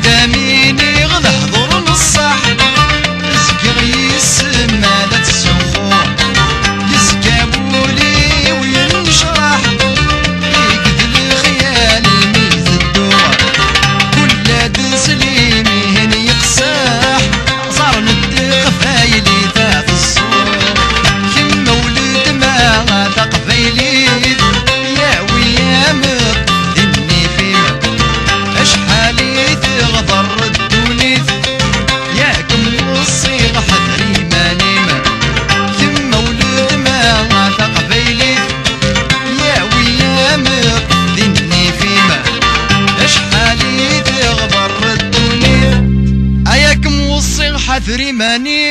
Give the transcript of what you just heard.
داميني غدا حضور نصح زكي يسمى لا تسخور يسكابولي وينشرح يقد الخيال ميت الدور كل دسليمي هن يقساح صار ندق فايلي ذات الصور كم ولد ما تقفيلي يا ويا مقدني فيما اشحالي تغضر الدونيث يا كم الصيغ حذري ما نيمة كم ولد ما تقفيلي يا ويا مقدني فيما اشحالي تغضر الدونيث اياكم والصيغ حذري ماني